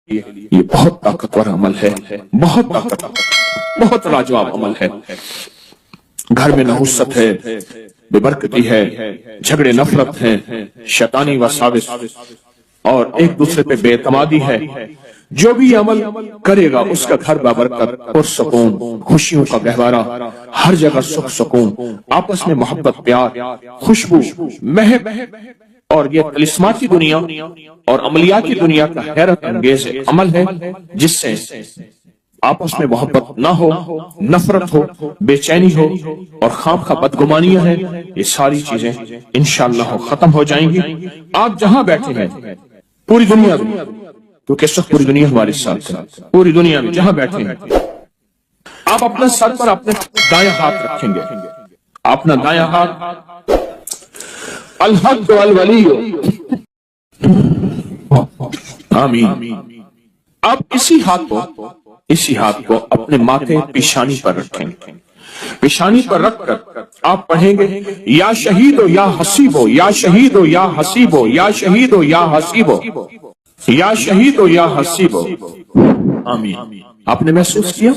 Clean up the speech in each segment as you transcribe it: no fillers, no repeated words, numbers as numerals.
یہ بہت طاقتور عمل ہے، بہت طاقتور، بہت لاجواب عمل ہے۔ گھر میں نحوست ہے، بے برکتی ہے، جھگڑے نفرت ہیں، شیطانی وساوس اور ایک دوسرے پہ بے اعتمادی ہے، جو بھی عمل کرے گا اس کا گھر بابرکت، پرسکون، خوشیوں کا گہوارہ، ہر جگہ سکھ سکون، آپس میں محبت، پیار، خوشبو، مہک، اور یہ طلسماتی دنیا اور عملیاتی دنیا کا حیرت انگیز عمل ہے جس سے آپس میں محبت نہ ہو، نفرت ہو، بے چینی ہو اور خام خواہ بدگمانیاں ہیں، یہ ساری چیزیں انشاءاللہ ختم ہو جائیں گی۔ آپ جہاں بیٹھے ہیں پوری دنیا میں، کیونکہ اس وقت پوری دنیا ہمارے ساتھ ہے، پوری دنیا میں جہاں بیٹھے ہیں آپ اپنا سر پر اپنے دائیں ہاتھ رکھیں گے، اپنا دائیں ہاتھ الحق والولی، آمین۔ اب اسی ہاتھ کو اپنے ماتھے پیشانی پر رکھیں گے، پیشانی پر رکھ کر آپ پڑھیں گے یا شہید ہو یا حسیب ہو، یا شہید ہو یا حسیب ہو، یا شہید ہو یا حسیب ہو، یا شہید ہو یا حسیب ہو، آمین۔ آپ نے محسوس کیا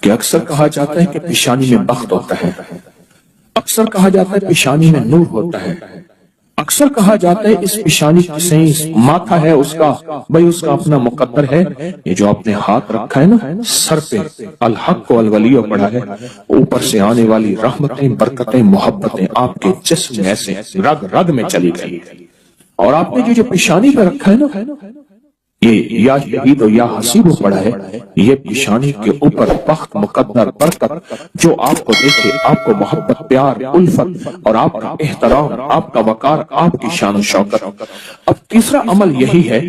کہ اکثر کہا جاتا ہے کہ پیشانی میں بخت ہوتا ہے، اکثر کہا جاتا ہے پیشانی میں نور ہوتا ہے، اکثر کہا جاتا ہے اس پیشانی سے ماتھا ہے اس کا، بھئی اس کا اپنا مقدر ہے۔ یہ جو آپ نے ہاتھ رکھا ہے نا سر پہ، الحق والولی پڑھا ہے، اوپر سے آنے والی رحمتیں، برکتیں، محبتیں آپ کے جسم میں ایسے رگ رگ میں چلی گئی، اور آپ نے جو پیشانی پہ رکھا ہے نا یہ یا شہید و یا حسیب پڑھا ہے، یہ پیشانی کے اوپر بخت، مقدر، برکت جو آپ کو دیکھے، آپ کو محبت، پیار، الفت اور آپ کا احترام، آپ کا وقار، آپ کی شان و شوکت۔ اب تیسرا عمل یہی ہے،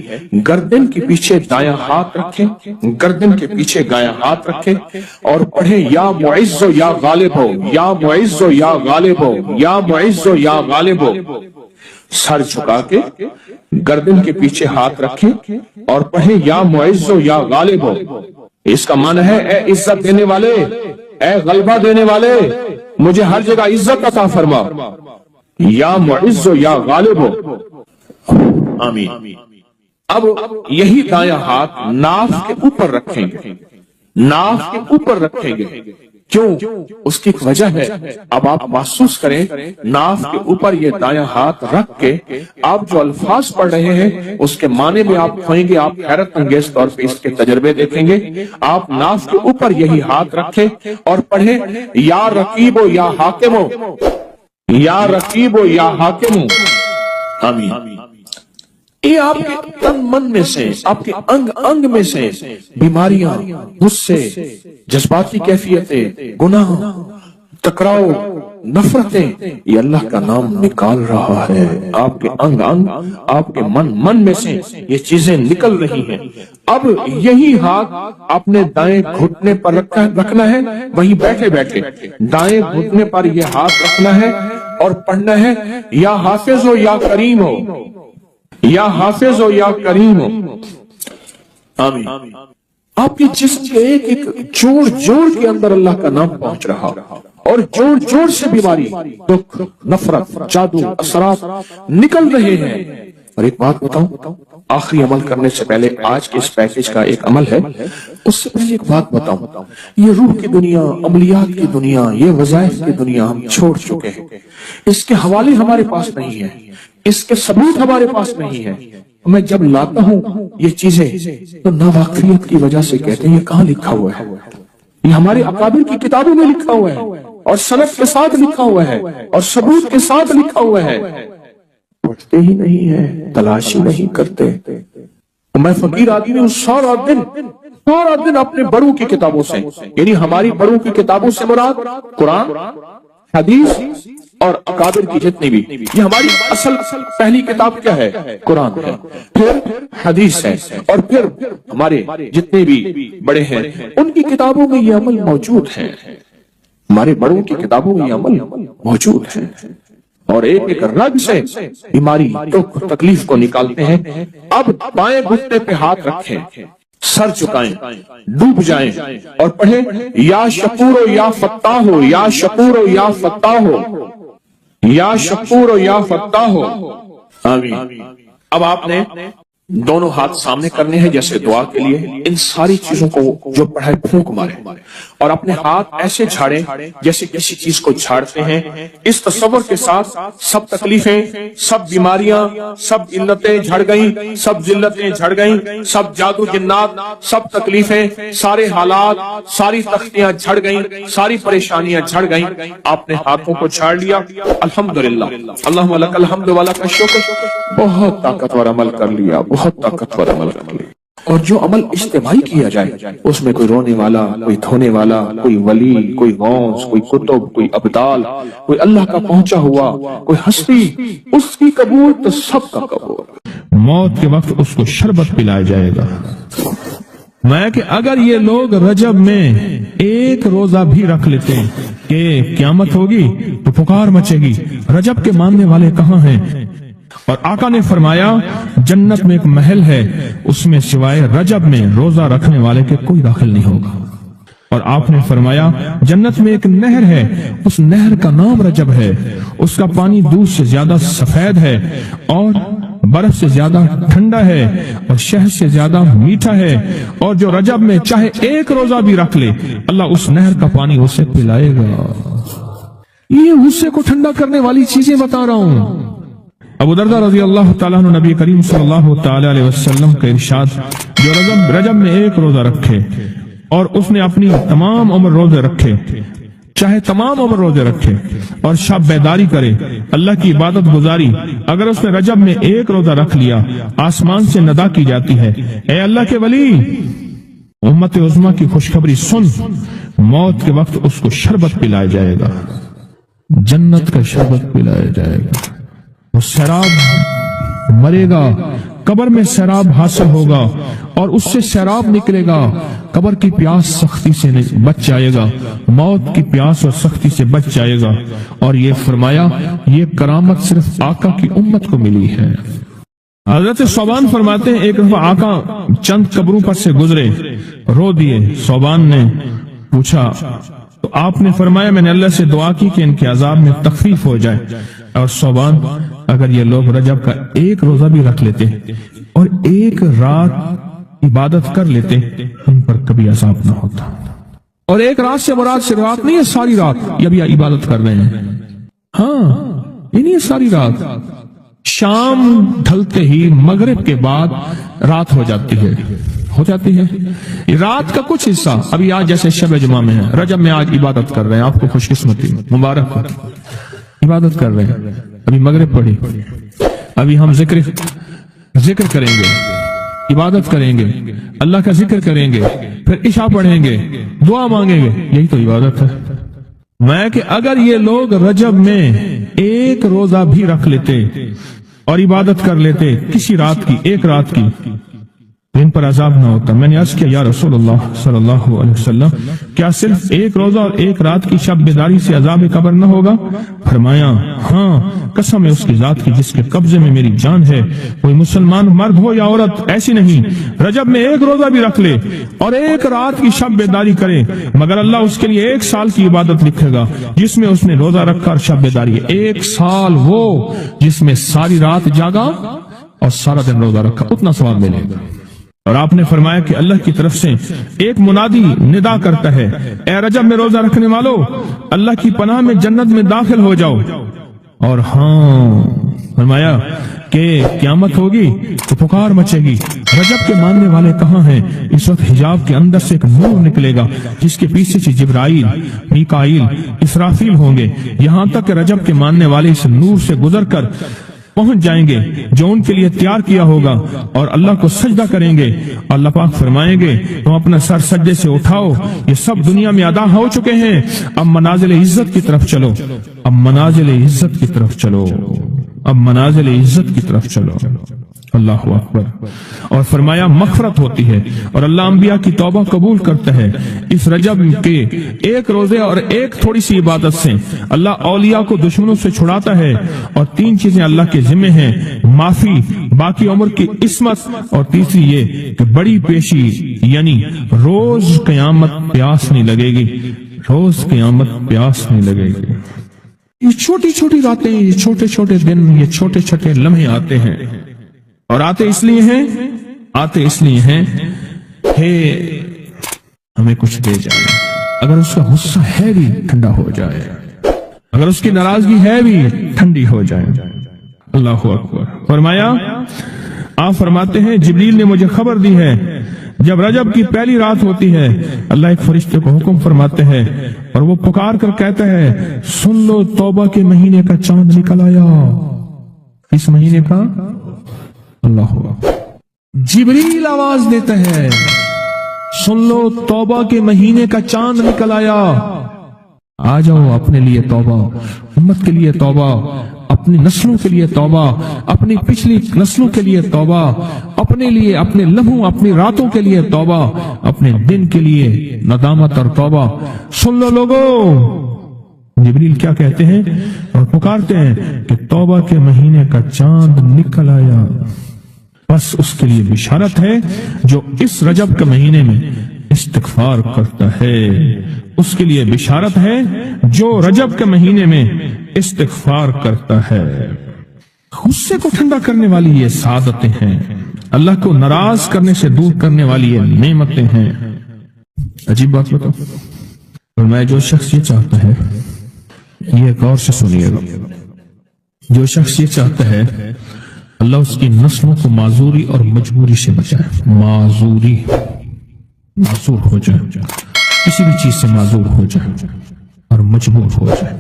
گردن کے پیچھے دایاں ہاتھ رکھیں، گردن کے پیچھے دایاں ہاتھ رکھیں اور پڑھیں یا معز و یا غالب ہو، یا معز و یا غالب ہو، یا معز و یا غالب ہو۔ سر جھکا کے گردن کے پیچھے ہاتھ رکھیں اور پڑھیں یا معز و یا غالب ہو۔ اس کا معنی ہے اے عزت دینے والے، اے غلبہ دینے والے، مجھے ہر جگہ عزت عطا فرما، یا معز و یا غالب ہو، آمین۔ اب یہی دایاں ہاتھ ناف کے اوپر رکھیں گے، ناف کے اوپر رکھیں گے، کیوں؟ اس کی ایک وجہ ہے، اب آپ محسوس کریں ناف کے اوپر یہ دایاں ہاتھ رکھ کے آپ جو الفاظ پڑھ رہے ہیں اس کے معنی میں آپ کھوئیں گے، آپ حیرت انگیز طور پہ اس کے تجربے دیکھیں گے۔ آپ ناف کے اوپر یہی ہاتھ رکھیں اور پڑھیں یا رقیب ہو یا حاکم ہو، یا رقیب ہو یا حاکم ہو، آمین۔ یہ آپ کے تن من میں سے، آپ کے انگ انگ میں سے بیماریاں، غصے، جذباتی کیفیتیں، گناہ، ٹکراؤ، نفرتیں، یہ اللہ کا نام نکال رہا ہے۔ آپ کے انگ انگ، آپ کے من میں سے یہ چیزیں نکل رہی ہیں۔ اب یہی ہاتھ اپنے دائیں گھٹنے پر رکھنا ہے، وہیں بیٹھے بیٹھے دائیں گھٹنے پر یہ ہاتھ رکھنا ہے اور پڑھنا ہے یا حافظ ہو یا کریم ہو، یا حافظ ہو یا کریم ہو، آمین۔ آپ کے جسم کے ایک ایک جوڑ جوڑ کے اندر اللہ کا نام پہنچ رہا، اور جوڑ جوڑ سے بیماری، دکھ، نفرت، جادو، اثرات نکل رہے ہیں۔ اور ایک بات بتاؤں، آخری عمل کرنے سے پہلے، آج کے اس پیکج کا ایک عمل ہے، اس سے پہلے ایک بات بتاؤں، یہ روح کی دنیا، عملیات کی دنیا، یہ وظائف کی دنیا ہم چھوڑ چکے ہیں، اس کے حوالے ہمارے پاس نہیں ہیں، اس کے ثبوت ہمارے پاس نہیں ہے۔ میں جب لاتا ہوں یہ چیزیں تو ناواقفیت کی وجہ سے کہتے ہیں یہ کہاں لکھا ہوا ہے، یہ ہمارے اکابر کی کتابوں میں لکھا ہوا ہے، اور سند کے ساتھ لکھا ہوا ہے، اور ثبوت کے ساتھ لکھا ہوا ہے، پڑھتے ہی نہیں ہے، تلاشی نہیں کرتے۔ میں فقیر آدمی ہوں، سارا دن اپنے بڑوں کی کتابوں سے، یعنی ہماری بڑوں کی کتابوں سے مراد قرآن، حدیث اور اکابر کی جتنی بھی، یہ ہماری اصل پہلی کتاب کیا ہے؟ قرآن ہے، پھر حدیث ہے، اور پھر ہمارے جتنے بھی بڑے ہیں ان کی کتابوں میں یہ عمل موجود ہے، ہمارے بڑوں کی کتابوں میں یہ عمل موجود ہے، اور ایک ایک رگ سے بیماری، دکھ، تکلیف کو نکالتے ہیں۔ اب بائیں گھٹنے پہ ہاتھ رکھیں، سر چکائیں، ڈوب جائیں اور پڑھیں یا شکور ہو یا فتاح ہو، یا شکور ہو یا فتاح ہو، یا شکور ہو یا فتاح ہو، آمین۔ اب آپ نے दोनों हाथ सामने करने हैं जैसे दुआ के लिए। इन सारी चीजों को जो पढ़े फूंक मारे और अपने हाथ ऐसे झाड़े जैसे किसी चीज को झाड़ते हैं। इस तस्वर के साथ सब तकलीफें, सब बीमारियां, सब इल्लतें झड़ गईं, सब जिल्लतें झड़ गईं, सब जादू जिन्नात, सब तकलीफें, सारे हालात, सारी तख्तियां झड़ गईं, सारी परेशानियां झड़ गईं। आपने हाथों को झाड़ लिया। अल्हम्दुलिल्लाह, अल्लाहुम्मा लकल हम्द व लकल शुक्र। बहुत ताकतवर अमल कर लिया, बहुत ताकतवर अमल कर लिया। और जो अमल इज्तिमाई किया जाए उसमें कोई रोने वाला, कोई धोने वाला, कोई वली, कोई गौस, कोई कुतुब, कोई अब्दाल, कोई अल्लाह का पहुंचा हुआ, कोई हस्ती, उसकी कबूल तो सबका कबूल। मौत के वक्त उसको शरबत पिलाया जाएगा। मैं कि अगर ये लोग रजब में एक रोजा भी रख लेते कि क़यामत होगी तो पुकार मचेगी, रजब के मानने वाले कहाँ हैं। और आका ने फरमाया जन्नत में एक महल है, उसमें सिवाय रजब में रोजा रखने वाले के कोई दाखिल नहीं होगा। और आपने फरमाया जन्नत में एक नहर है, उस नहर का नाम रजब है, उसका पानी दूध से ज्यादा सफेद है और बर्फ से ज्यादा ठंडा है और शहद से ज्यादा मीठा है। और जो रजब में चाहे एक रोजा भी रख ले, अल्लाह उस नहर का पानी उसे पिलाएगा। ये गुस्से को ठंडा करने वाली चीजें बता रहा हूं। अबू दरदा रज़ी अल्लाह ताला अन्हु नबी करीम सल्लल्लाहु ताला अलैहि वसल्लम का इरशाद, जो रजब में एक रोजा रखे और उसने अपनी तमाम उम्र रोजे रखे, चाहे तमाम उम्र रोजे रखे और शब बेदारी करे, अल्लाह की इबादत गुजारी, अगर उसने रजब में एक रोजा रख लिया, आसमान से नदा की जाती है, ए अल्लाह के वली, उम्मत उज़्मा की खुशखबरी सुन, मौत के वक्त उसको शरबत पिलाया जाएगा, जन्नत का शरबत पिलाया जाएगा। वो शराब मरेगा, कब्र में शराब हासिल होगा और उससे शराब निकलेगा, कब्र की प्यास सख्ती से बच जाएगा, मौत की प्यास और सख्ती से बच जाएगा। और ये फरमाया ये करामत सिर्फ आका की उम्मत को मिली है। हजरत सौबान फरमाते हैं एक दफा आका चंद कब्रों पर से गुजरे, रो दिए। सौबान ने पूछा तो आपने फरमाया मैंने अल्लाह से दुआ की कि इनके अजाब में तखफीफ हो जाए। और सौबान अगर ये लोग रजब का एक रोजा भी रख लेते और एक रात इबादत कर लेते, उन पर कभी अजाब ना होता। और एक रात से मुराद सिर्फ रात नहीं है, सारी रात ये भी इबादत कर रहे हैं। हाँ, ये नहीं है सारी रात। शाम ढलते ही मगरिब के बाद रात हो जाती है, हो जाती है। रात का कुछ हिस्सा अभी आज जैसे शब जुमा में है, रजब में आज इबादत कर रहे हैं, आपको खुशकिस्मती मुबारक हो, इबादत कर रहे हैं। अभी मगरिब पढ़ी, अभी हम जिक्र करेंगे, इबादत करेंगे, अल्लाह का जिक्र करेंगे, फिर इशा पढ़ेंगे, दुआ मांगेंगे, यही तो इबादत है। मैं कि अगर ये लोग रजब में एक रोजा भी रख लेते और इबादत कर लेते किसी रात की, एक रात की, इन पर अजाब ना होता। मैंने अर्ज किया या रसूलुल्लाह सल्लल्लाहु अलैहि वसल्लम, क्या सिर्फ एक रोजा और एक रात की शब बेदारी से अजाब कब्र न होगा? फरमाया हाँ, कसम है उसकी जात की जिसके कब्जे में मेरी जान है, कोई मुसलमान मर्द हो या औरत ऐसी नहीं रजब में एक रोजा भी रख ले और एक रात की शब बेदारी करे, मगर अल्लाह उसके लिए 1 साल की इबादत लिखेगा जिसमें उसने रोजा रखा और शब बेदारी। 1 साल वो जिसमें सारी रात जागा और सारा दिन रोजा रखा, उतना सवाब मिलेगा। और आपने फरमाया कि अल्लाह की तरफ से एक मुनादी निदा करता है, ए रजब में रोजा रखने वालों, अल्लाह की पनाह में जन्नत में दाखिल हो जाओ। और हाँ, फरमाया कि क़यामत होगी तो पुकार मचेगी, रजब के मानने वाले कहाँ हैं? इस वक्त हिजाब के अंदर से एक नूर निकलेगा जिसके पीछे से जिब्राइल, मीकाइल, इसराफील होंगे, यहाँ तक कि रजब के मानने वाले इस नूर से गुजर कर पहुंच जाएंगे जो उनके लिए तैयार किया होगा और अल्लाह को सजदा करेंगे। अल्लाह पाक फरमाएंगे तुम अपना सर सजदे से उठाओ, ये सब दुनिया में अदा हो चुके हैं, अब मनाजिल इज्जत की तरफ चलो, अब मनाजिल इज्जत की तरफ चलो, अब मनाजिल इज्जत की तरफ चलो। अल्लाह अकबर। और फरमाया मग़फ़िरत होती है और अल्लाह अंबिया की तौबा कबूल करता है। इस रजब के एक रोजे और एक थोड़ी सी इबादत से अल्लाह औलिया को दुश्मनों से छुड़ाता है। और 3 चीजें अल्लाह के जिम्मे हैं, माफी, बाकी उम्र की इस्मत और तीसरी ये कि बड़ी पेशी, यानी रोज क़यामत प्यास नहीं लगेगी, रोज क़यामत प्यास नहीं लगेगी। ये छोटी छोटी रातें, ये छोटे छोटे दिन, ये छोटे छोटे लम्हे आते हैं, اور آتے اس لیے ہیں ہے ہمیں کچھ دے جائے. اگر اس کا غصہ ہے بھی ٹھنڈا ہو جائے, اگر اس کی ناراضگی ہے بھی ٹھنڈی ہو جائے. اللہ اکبر. فرمایا, آپ فرماتے ہیں جبریل نے مجھے خبر دی ہے جب رجب کی پہلی رات ہوتی ہے اللہ ایک فرشتے کو حکم فرماتے ہیں اور وہ پکار کر کہتا ہے سن لو توبہ کے مہینے کا چاند نکل آیا. اس مہینے کا اللہ اکبر. جبریل آواز دیتا ہے سن لو توبہ کے مہینے کا چاند نکل آیا, آ جاؤ اپنے لیے توبہ, امت کے لیے توبہ, اپنی نسلوں کے لیے توبہ, اپنی پچھلی نسلوں کے لیے توبہ, اپنے لیے, اپنے لمحوں, اپنی راتوں کے لیے توبہ, اپنے دن کے لیے ندامت اور توبہ. سن لو لوگوں. جبریل کیا کہتے ہیں اور پکارتے ہیں کہ توبہ کے مہینے کا چاند نکل آیا. بس اس کے لیے بشارت ہے جو اس رجب کے مہینے میں استغفار کرتا ہے. اس کے لیے بشارت ہے جو رجب کے مہینے میں استغفار کرتا ہے. غصے کو ٹھنڈا کرنے والی یہ سعادتیں ہیں, اللہ کو ناراض کرنے سے دور کرنے والی یہ نعمتیں ہیں. عجیب بات بتاؤ, اور میں جو شخص یہ چاہتا ہے, یہ غور سے سنیے گا, جو شخص یہ چاہتا ہے اللہ اس کی نسلوں کو معذوری اور مجبوری سے بچائے, معذور ہو جائے, کسی بھی چیز سے معذور ہو جائے اور مجبور ہو جائے.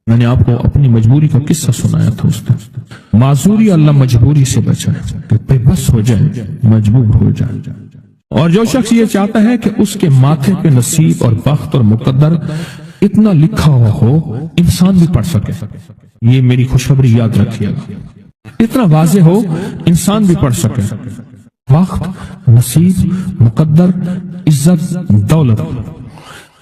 میں نے آپ کو اپنی مجبوری کا قصہ سنایا تھا, اس کا معذوری اللہ مجبوری سے بچائے کہ بے بس ہو جائے, مجبور ہو جائے. اور جو شخص یہ چاہتا ہے کہ اس کے ماتھے پہ نصیب اور بخت اور مقدر اتنا لکھا ہوا ہو انسان بھی پڑھ سکے, یہ میری خوشخبری یاد رکھیے گا, اتنا واضح ہو انسان بھی پڑھ سکے, وقت, نصیب, مقدر, عزت, دولت.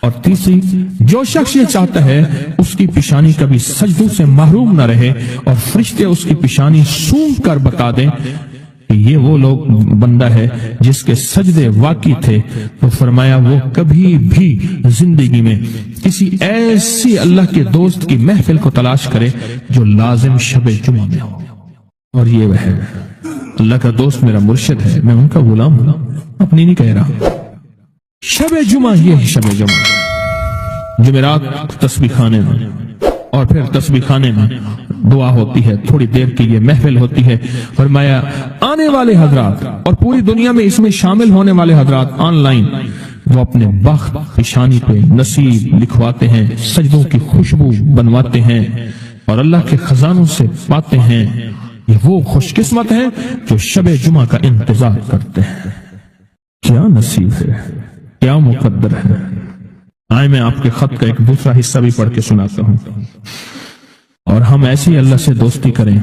اور تیسری, جو شخص یہ چاہتا ہے اس کی پیشانی کبھی سجدوں سے محروم نہ رہے اور فرشتے اس کی پیشانی سونگ کر بتا دیں کہ یہ وہ لوگ بندہ ہے جس کے سجدے واقعی تھے, تو فرمایا وہ کبھی بھی زندگی میں کسی ایسی اللہ کے دوست کی محفل کو تلاش کرے جو لازم شب جمعہ میں ہو. اور یہ وہ ہے, اللہ کا دوست میرا مرشد ہے, میں ان کا غلام ہوں, اپنی نہیں کہہ رہا. شب جمعہ, یہ ہے شب جمعہ. جمعرات تسبیح خانے میں, اور پھر تسبیح خانے میں دعا ہوتی ہے, تھوڑی دیر کی یہ محفل ہوتی ہے. فرمایا آنے والے حضرات اور پوری دنیا میں اس میں شامل ہونے والے حضرات آن لائن وہ اپنے بخت پیشانی پہ نصیب لکھواتے ہیں, سجدوں کی خوشبو بنواتے ہیں اور اللہ کے خزانوں سے پاتے ہیں. یہ وہ خوش قسمت ہیں جو شب جمعہ کا انتظار کرتے ہیں. کیا نصیب ہے, کیا مقدر ہے. آئے میں آپ کے خط کا ایک دوسرا حصہ بھی پڑھ کے سناتا ہوں اور ہم ایسی اللہ سے دوستی کریں.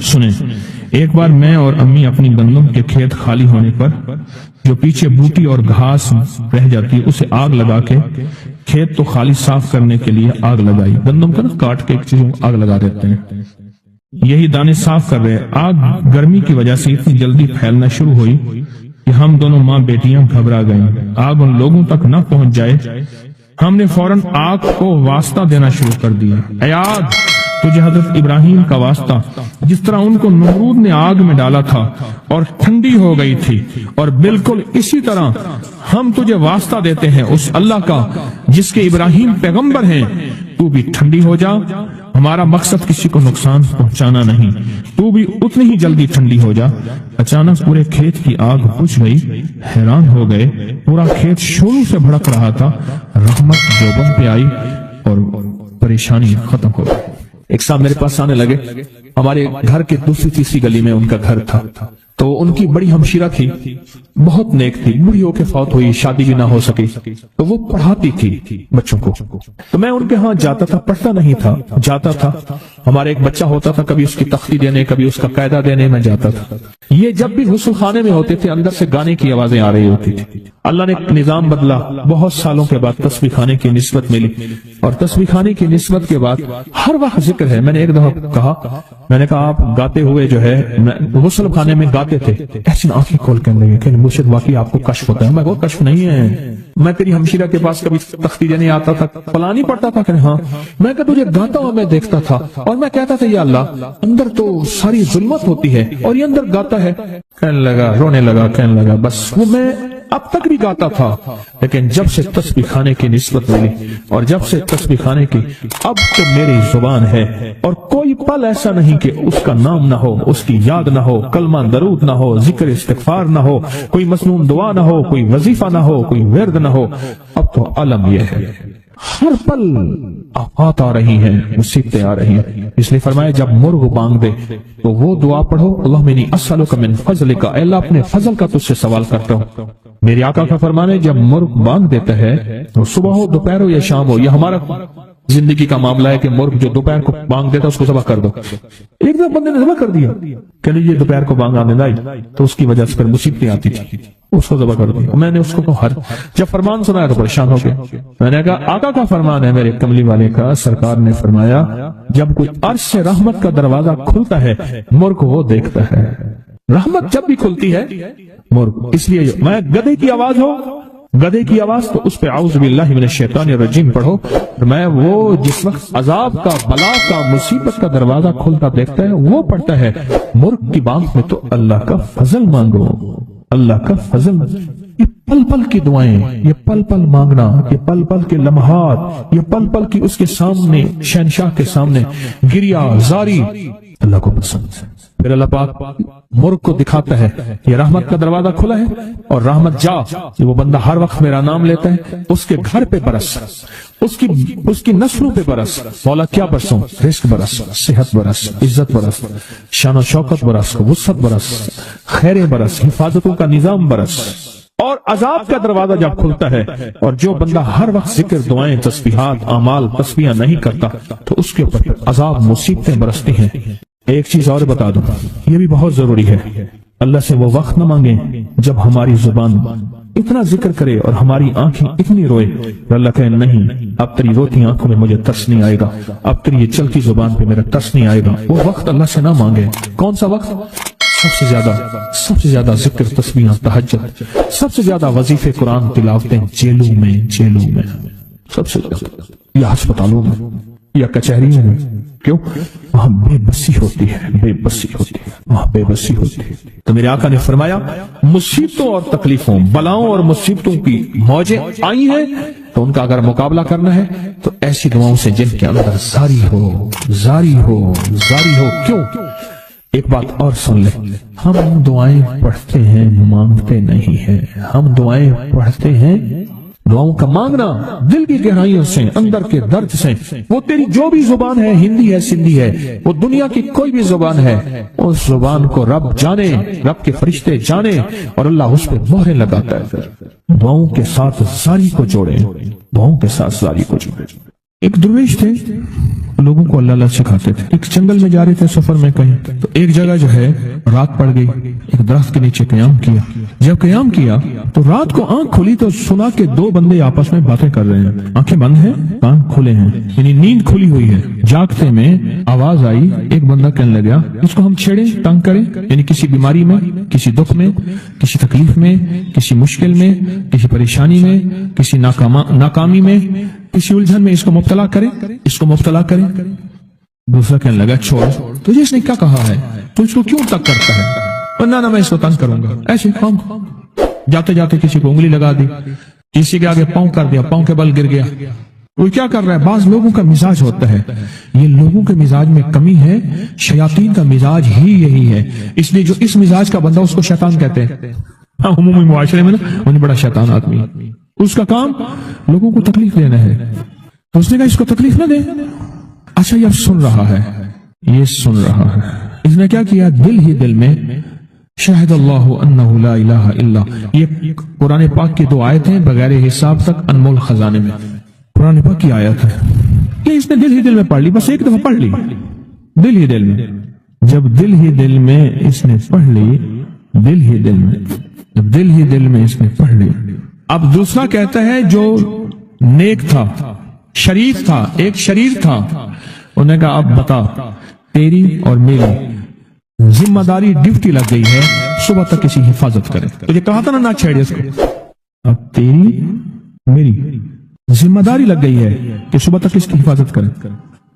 سنیں, ایک بار میں اور امی اپنی گندم کے کھیت خالی ہونے پر جو پیچھے بوٹی اور گھاس رہ جاتی اسے آگ لگا کے, کھیت تو خالی صاف کرنے کے لیے آگ لگائی, گندم کا نا کاٹ کے ایک چیز آگ لگا دیتے ہیں, یہی دانے صاف کر رہے. آگ گرمی کی وجہ سے اتنی جلدی پھیلنا شروع ہوئی کہ ہم دونوں ماں بیٹیاں گھبرا گئیں. آگ ان لوگوں تک نہ پہنچ جائے, ہم نے فوراً آگ کو واسطہ دینا شروع کر دیا. اے آگ, تجھے حضرت ابراہیم کا واسطہ, جس طرح ان کو نمرود نے آگ میں ڈالا تھا اور ٹھنڈی ہو گئی تھی, اور بالکل اسی طرح ہم تجھے واسطہ دیتے ہیں اس اللہ کا جس کے ابراہیم پیغمبر ہیں, تو بھی ٹھنڈی ہو جا. ہمارا مقصد کسی کو نقصان پہنچانا نہیں, تو بھی اتنی ہی جلدی ٹھنڈی ہو جا. اچانک پورے کھیت کی آگ بجھ گئی, حیران ہو گئے, پورا کھیت شعلوں سے بھڑک رہا تھا. رحمت جوبن پہ آئی اور پریشانی ختم ہو گئی. ایک صاحب میرے پاس آنے لگے, ہمارے گھر کے دوسری تیسری گلی میں ان کا گھر تھا, تو ان کی بڑی ہمشیرہ تھی, بہت نیک تھی, بوڑھی ہو کے فوت ہوئی, شادی بھی نہ ہو سکی, تو وہ پڑھاتی تھی بچوں کو. تو میں ان کے ہاں جاتا تھا, پڑھتا نہیں تھا, جاتا تھا. ہمارا ایک بچہ ہوتا تھا, کبھی اس کی تختی دینے, کبھی اس کا قاعدہ دینے میں جاتا تھا. یہ جب بھی غسل خانے میں ہوتے تھے اندر سے گانے کی آوازیں آ رہی ہوتی تھی. اللہ نے ایک نظام بدلا, بہت سالوں کے بعد تسبیح خانے کی نسبت ملی, اور تسبیح خانے کی نسبت کے بعد ہر وقت ذکر ہے. میں نے ایک دفعہ کہا, میں نے کہا آپ گاتے ہوئے جو ہے غسل خانے میں گاتے تھے, ایسی آنکھیں کھول کے لگے کہ मुर्शिद वाकई आपको कश्फ होता है? मैं कोई कश्फ नहीं है, मैं तेरी हमशीरा के पास कभी तख्ती देने आता था, फलानी पढ़ता था। कहने हाँ। मैं क्या तुझे गाता हुआ मैं देखता था और मैं कहता था या अल्लाह अंदर तो सारी जुल्मत होती है और ये अंदर गाता है। कहने लगा, रोने लगा, कहने लगा बस वो मैं अब तक भी गाता था, लेकिन जब से तस्बीह खाने की निस्बत मिली और जब से तस्बीह खाने की, अब तो मेरी जुबान है और कोई पल ऐसा नहीं कि उसका नाम ना हो, उसकी याद ना हो, कलमा दरूद ना हो, जिक्र इस्तिगफार ना हो, कोई मसनून दुआ ना हो, कोई वजीफा ना हो, कोई विर्द ना हो। अब तो आलम यह है हर पल आफत आ रही हैं, मुसीबतें आ रही हैं। इसलिए फरमाया जब मुर्ग बांग दे तो वो दुआ पढ़ो, अल्लाहुम्मा इन्नी अस्अलुका मिन फज़लिका, अल्लाह अपने फजल का तुझसे सवाल करता हूँ। मेरे आका का फरमान है जब मुर्ग बांग देता है तो सुबह हो, दोपहर हो या शाम हो, या हमारा जिंदगी का मामला है कि मुर्ग जो दोपहर को बांग देता है उसको ज़बह कर दो। एक दफा बंदे ने ज़बह कर दिया, कह लीजिए दोपहर को बांग आने लाई तो उसकी वजह से फिर मुसीबतें आती थी, उसको ज़बह कर दिया। मैंने उसको कहा जब फरमान सुनाया तो परेशान हो गया। मैंने कहा आका का फरमान है मेरे कमली वाले का, सरकार ने फरमाया जब कोई अर्श से रहमत का दरवाजा खुलता है मुर्ग वो देखता है। रहमत जब भी खुलती है मुर्ग, इसलिए मैं गधे की आवाज हो, गधे की आवाज तो उस पे आऊज़ु बिल्लाहि मिनश शैतानिर रजीम पढ़ो। मैं वो जिस वक्त अजाब का, बला का, मुसीबत का दरवाजा खुलता देखता है वो पढ़ता है। मुर्ग की बात में तो अल्लाह का फजल मांगो, अल्लाह का फजल। ये पल पल की दुआएं, ये पल पल मांगना, ये पल पल के लम्हात, ये पल पल की उसके सामने, शहनशाह के सामने गिरिया जारी अल्लाह को पसंद है। फिर अल्लाह पाक मुर्ग को दिखाता है ये रहमत का दरवाजा खुला है और रहमत जा, वो बंदा हर वक्त मेरा नाम लेता है उसके घर पे बरस, उसकी नस्लों पे बरस। मौला क्या बरसों? रिस्क बरस, सेहत बरस, इज्जत बरस, शान शौकत बरस, वुसअत बरस, खैर बरस, हिफाजतों का निजाम बरस। और अजाब का दरवाजा जब खुलता है और जो बंदा हर वक्त जिक्र, दुआएं, तस्बीहात, अमाल, तस्बीहां नहीं करता तो उसके ऊपर अजाब, मुसीबतें बरसती हैं। एक चीज और बता दूं, ये भी बहुत जरूरी है, अल्लाह से वो वक्त न मांगे जब हमारी जुबान इतना जिक्र करे और हमारी आंखें इतनी रोए, अल्लाह कहे नहीं अब तेरी रोती आंखों में मुझे तरस नहीं आएगा, अब तेरी ये चलती जुबान पे मेरा तरस नहीं आएगा। वो वक्त अल्लाह से ना मांगे। कौन सा वक्त? सबसे ज्यादा जिक्र, तस्बीह, तहज्जुद, सबसे ज्यादा वजीफे, कुरान तिलावतें, जेलों में सबसे ज्यादा, या अस्पतालों में या कचहरियों में। क्यों? वहां बेबसी होती है, वहां बेबसी होती है। तो मेरे आका ने फरमाया मुसीबतों और तकलीफों, बलाओं और मुसीबतों की मौजें आई हैं तो उनका अगर मुकाबला करना है तो ऐसी दुआओं से जिनके अंदर जारी हो। क्यों? एक बात और सुन ले, हम दुआएं पढ़ते हैं, मांगते नहीं है। हम दुआएं पढ़ते हैं, दुआओं का मांगना दिल की गहराइयों से, अंदर के दर्द से। वो तेरी जो भी जुबान है, हिंदी है, सिंधी है, वो दुनिया की कोई भी जुबान है, उस जुबान को रब जाने, रब के फरिश्ते जाने और अल्लाह उस पर मोहरें लगाता है। फिर दुआओं के साथ जारी को जोड़े, दुआओं के साथ जारी को जोड़े। एक दरवेश थे, लोगों को अल्लाह सिखाते थे। एक जंगल में जा रहे थे सफर में कहीं, तो एक जगह जो है रात पड़ गई, एक दरख्त के नीचे क़याम किया। जब क़याम किया तो रात को आंख खुली तो सुना कि दो बंदे आपस में बातें कर रहे हैं। आंखें बंद हैं, कान खुले हैं, यानी नींद खुली हुई है। जागते में आवाज आई, एक बंदा कहने लगा इसको हम छेड़े, तंग करें, यानी किसी बीमारी में, किसी दुख में, किसी तकलीफ में, किसी मुश्किल में, किसी परेशानी में, किसी नाकामी में, किसी उलझन में इसको मुब्तला करें। दूसरा कहने लगा छोड़, तुझे इसने क्या कहा है, तू इसको क्यों तंग करता है? ना मैं इसको तंग करूंगा। ऐसे हम जाते जाते किसी को उंगली लगा दी, किसी के आगे पांव कर दिया, पांव के बल गिर गया। कोई क्या कर रहा है? बाज लोगों का मिजाज होता है, ये लोगों के मिजाज में कमी है, शयातीन का मिजाज ही यही है। इसलिए जो इस मिजाज का बंदा उसको शैतान कहते हैं। हाँ, उम्मी मुआशरे में ना उन्हें बड़ा शैतान आदमी, उसका काम लोगों को तकलीफ देना है। तो उसने कहा इसको तकलीफ ना दे। अच्छा ये अब सुन रहा है, इसने क्या किया? दिल ही दिल में शहदल्लाहु अन्नहु ला इलाहा इल्ला, ये कुरान पाक की दो आयतें हैं, बगैर हिसाब तक अनमोल खजाने में, कुरान पाक की आयत है। ये इसने दिल ही दिल में पढ़ ली, बस एक दफा पढ़ ली, दिल ही दिल में। जब दिल ही दिल में इसने पढ़ ली, दिल ही दिल में इसने पढ़ ली। अब दूसरा कहता है जो नेक था, शरीफ था, एक शरीर था, उन्होंने कहा अब बता, तेरी और मेरी जिम्मेदारी ड्यूटी लग गई है, सुबह तक इसकी हिफाजत करे। तुझे कहा था ना छेड़े इसको, अब तेरी मेरी जिम्मेदारी लग गई है कि सुबह तक इसकी हिफाजत करें।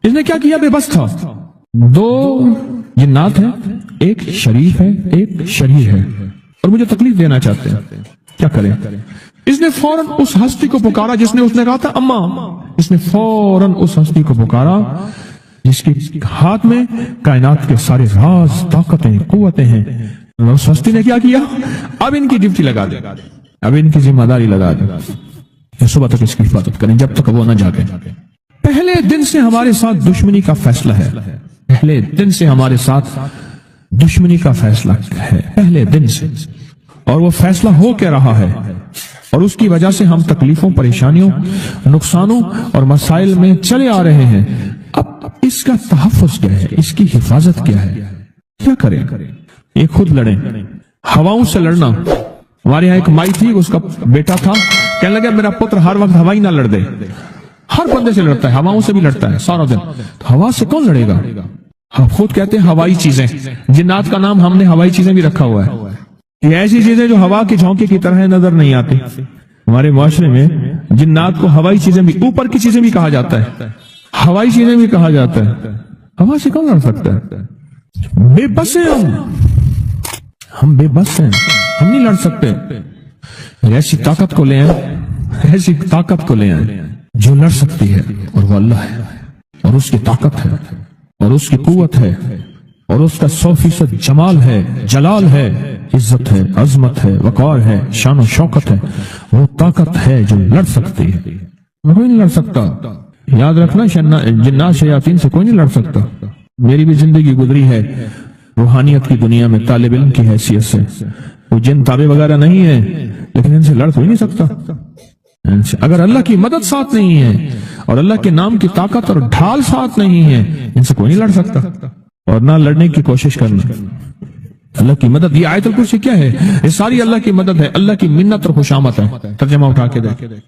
इसने क्या किया, बेबस था। दो जिन्नात हैं, एक शरीफ है एक शरीर है, और मुझे तकलीफ देना चाहते हैं, क्या करें। इसने फौरन उस हस्ती को पुकारा जिसने उसने कहा था अम्मा। इसने फौरन उस हस्ती को पुकारा जिसके हाथ में कायनात के सारे राज, ताकतें, कुव्वतें हैं। उस हस्ती ने क्या किया, अब इनकी ड्यूटी लगा दे, अब इनकी जिम्मेदारी लगा दे, सुबह तक इसकी हिफाजत करें जब तक वो न जागे। पहले दिन से हमारे साथ दुश्मनी का फैसला है, पहले दिन से हमारे साथ दुश्मनी का फैसला है, पहले दिन से, और वो फैसला हो क्या रहा है, और उसकी वजह से हम तकलीफों, परेशानियों, नुकसानों और मसाइल में चले आ रहे हैं। अब इसका तहफ़्फ़ुज़ क्या है, इसकी हिफाजत क्या है, क्या करें। ये खुद लड़े, हवाओं से लड़ना। हमारे यहाँ एक माई थी, उसका बेटा था, कहने लगा मेरा पुत्र हर वक्त हवाई ना लड़ दे, हर बंदे से लड़ता है, हवाओं से भी लड़ता है सारा दिन। तो हवा से कौन लड़ेगा। हम खुद कहते हैं हवाई चीजें, जिन्नात का नाम हमने हवाई चीजें भी रखा हुआ है। ये ऐसी चीजें जो हवा के झोंके की तरह नजर नहीं आती। हमारे मुआशरे में जिन्नात को हवाई चीजें भी, ऊपर की चीजें भी कहा जाता है, हवाई चीजें भी कहा जाता है। हवा से कौन लड़ सकता है। बेबस हैं हम बेबस हैं, हम नहीं लड़ सकते। ऐसी ताकत को ले आए, ऐसी ताकत को ले आए जो लड़ सकती है, और वो अल्लाह है, और उसकी ताकत है, और उसकी कुव्वत है, और उसका 100% जमाल है, जलाल है, इज्जत है, अजमत है, वकार है, शान और शौकत है। वो ताकत है जो लड़ सकती है, कोई नहीं लड़ सकता। याद रखना, जिन्नात शयातीन से कोई नहीं लड़ सकता। मेरी भी जिंदगी गुजरी है रूहानियत की दुनिया में तालिब इल्म की हैसियत से। वो जिन ताबे वगैरह नहीं है, लेकिन इनसे लड़ तो ही नहीं सकता। अगर अल्लाह की मदद साथ नहीं है, और अल्लाह के नाम की ताकत और ढाल साथ नहीं है, इनसे कोई नहीं लड़ सकता। और ना लड़ने की कोशिश करना। अल्लाह की मदद, ये आयतुल कुर्सी क्या है, ये सारी अल्लाह की मदद है, अल्लाह की मिन्नत और खुशामद है। तर्जमा उठा के देख,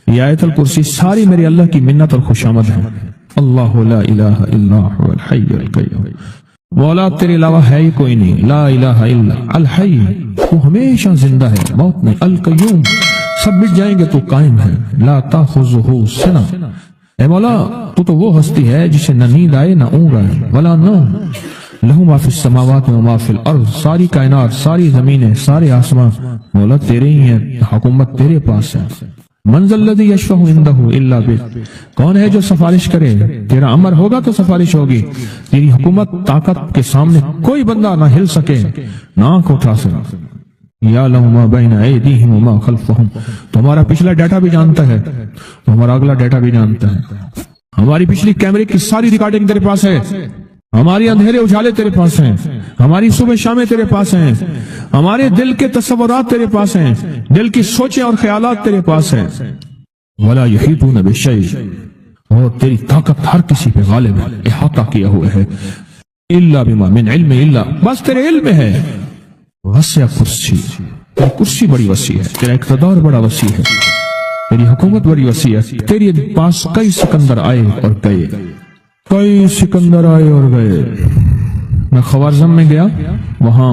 ये आयतुल कुर्सी सारी मेरी अल्लाह की मिन्नत और खुशामद है। अल्लाहु ला इलाहा इल्ला हुवल हय्युल क़य्यूम, मौला तेरे अलावा है ही कोई नहीं। ला इलाहा इल्ला अल हय्य, तू हमेशा जिंदा है, मौत नहीं। अल क़य्यूम, सब मिट जाएंगे, तू कायम है। ला ताखुज़ुहु सिना, ए मौला तू तो वो हस्ती है जिसे न नींद आए न ऊँग आए। वला नौम, लहू मा फिस समावात व मा फिल अर्ज़, सारी कायनात, सारी जमीनें, सारे आसमान मौला तेरे ही हैं, हुकूमत तेरे पास है। मंज़ल्लज़ी यशफ़अु इंदहु इल्ला बिह, कौन है जो सिफारिश करे, तेरा अमर होगा तो सिफारिश होगी। तेरी हुकूमत, ताकत के सामने कोई बंदा ना हिल सके, ना आंख उठा सके। यालमु मा बैना ऐदीहिम व मा खल्फहुम, तुम्हारा पिछला डाटा भी जानता है, तुम्हारा अगला डाटा भी जानता है। हमारी पिछली कैमरे की सारी रिकॉर्डिंग तेरे पास है, हमारी अंधेरे उजाले तेरे पास हैं, हमारी सुबह शामें तेरे पास हैं, हमारे दिल के तसव्वुरात तेरे पास हैं, दिल की सोचें और ख्यालात तेरे पास हैं। वला यहीतून बिशै, और तेरी ताकत हर किसी पे गालिब है, इहाता किया हुआ है। इल्ला बिमा मिन इल्मी, इल्ला बस तेरे इल्म में है। वसिअ कुर्सी, तेरी कुर्सी बड़ी वसी है, तेरा इक़्तिदार बड़ा वसी है, तेरी हुकूमत बड़ी वसी है। तेरे पास कई सिकंदर आए और गए, कई सिकंदर आए और गए। मैं ख़वारिज़म में गया, वहां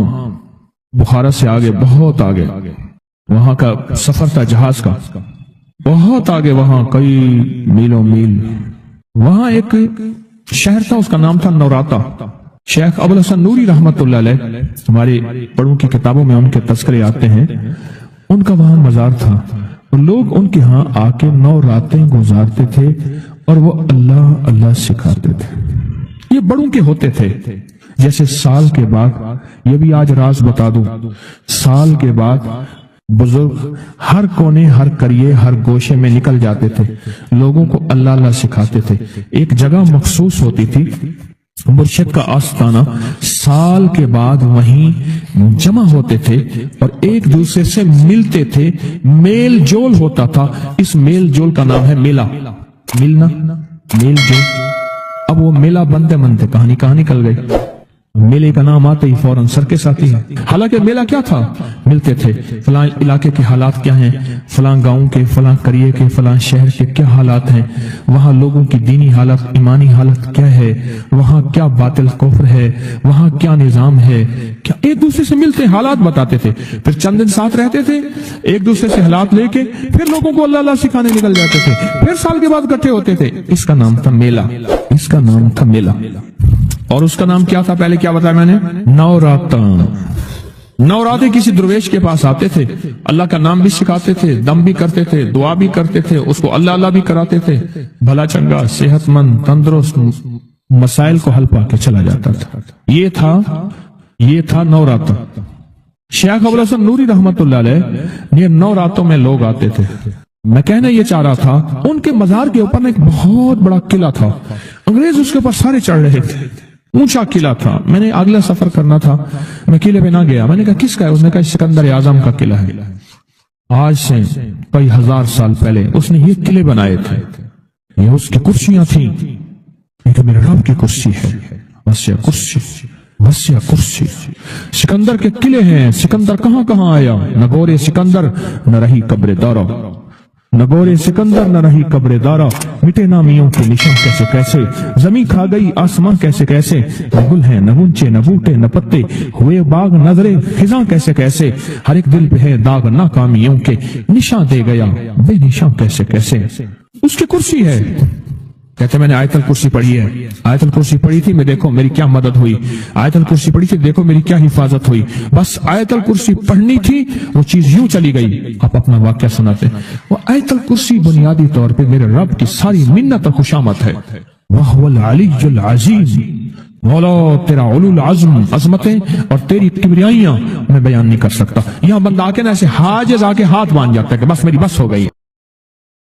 बुखारा से आगे, बहुत आगे, वहां का सफर था जहाज का, बहुत आगे, वहां कई मीलों मील। वहां एक शहर था, उसका नाम था नौराता। शेख अबुल हसन नूरी रहमतुल्लाह अलैह, हमारे बड़ों की किताबों में उनके तज़किरे आते हैं। उनका वहां मजार था, और लोग उनके यहाँ आके 9 रातें गुजारते थे, और वो अल्लाह अल्लाह सिखाते थे। ये बड़ों के होते थे। जैसे साल के बाद, ये भी आज राज बता दूं, साल के बाद बुजुर्ग हर कोने, हर करिए, हर गोशे में निकल जाते थे, लोगों को अल्लाह अल्लाह सिखाते थे। एक जगह मखसूस होती थी, मुर्शिद का आस्ताना, साल के बाद वहीं जमा होते थे और एक दूसरे से मिलते थे, मेल जोल होता था। इस मेल जोल का नाम है मेला, मिलना, मेल जोल। अब वो मेला बनते बनते कहानी कहाँ निकल गई, मेले का नाम आते ही फौरन सर्कस आती है। हालांकि मेला क्या था, मिलते थे फलां इलाके के हालात क्या हैं, फलां गांव के, फलां करिए के, फलां शहर के क्या हालात हैं, वहां लोगों की दीनी हालत, ईमानी हालत क्या है, वहां क्या बातिल कुफ्र है, वहां क्या निजाम है, क्या एक दूसरे से मिलते हालात बताते थे। फिर चंद दिन साथ रहते थे, एक दूसरे से हालात लेके फिर लोगों को अल्लाह अल्लाह सिखाने निकल जाते थे, फिर साल के बाद इकट्ठे होते थे। इसका नाम था मेला, इसका नाम था मेला। और उसका नाम क्या था, पहले क्या बताया मैंने, नवराता। नवराते किसी दुर्वेश के पास आते थे, अल्लाह का नाम भी सिखाते थे, दम भी करते थे, दुआ भी करते थे, उसको अल्लाह अल्लाह भी कराते थे, भला चंगा सेहतमंद तंदुरुस्त मसाइल को हल पाके चला जाता था। ये था नवराता। शेख अबुल हसन नूरी रहमतुल्लाह अलैह, ये नवरातों में लोग आते थे। मैं कहना ये चाह रहा था, उनके मजार के ऊपर एक बहुत बड़ा किला था, अंग्रेज उसके ऊपर सारे चढ़ रहे थे, ऊंचा किला था। मैंने अगला सफर करना था, मैं किले पे ना गया। मैंने कहा किसका है, उसने कहा सिकंदर आजम का किला है। आज से कई हजार साल पहले उसने ये किले बनाए थे, ये उसकी कुर्सियां थी, ये तो मेरे रब की कुर्सी है, वसिया कुर्सी, वसिया कुर्सी। सिकंदर के किले हैं। सिकंदर कहां कहां आया, न गोरे सिकंदर न रही कब्र दारा, न गोरे सिकंदर न रही कब्र दारा, मिटे नामियों के निशान कैसे कैसे, जमीन खा गई आसमां कैसे कैसे, न गुल है न गुंचे न बूटे न पत्ते, हुए बाग नजरे खिजा कैसे कैसे, हर एक दिल पे है दाग नाकामियों के, निशान दे गया बेनिशान कैसे कैसे। उसकी कुर्सी है। कहते मैंने आयतल कुर्सी पढ़ी है, आयतल कुर्सी पढ़ी थी, मैं देखो मेरी क्या मदद हुई, आयतल कुर्सी पढ़ी थी, देखो मेरी क्या हिफाजत हुई। बस आयतल कुर्सी पढ़नी थी, वो चीज यूं चली गई। आप अपना वाक्या सुनाते, वो आयतल कुर्सी बुनियादी तौर पे मेरे रब की सारी मिन्नत और खुशामत है। वहुवल अलीयुल अज़ीम, मौला तेरा उलुल आज़म अजमतें और तेरी किबरियाइयां मैं बयान नहीं कर सकता। यहां बंदा आके ना ऐसे हाजिज आके हाथ बांध जाता है कि बस मेरी बस हो गई।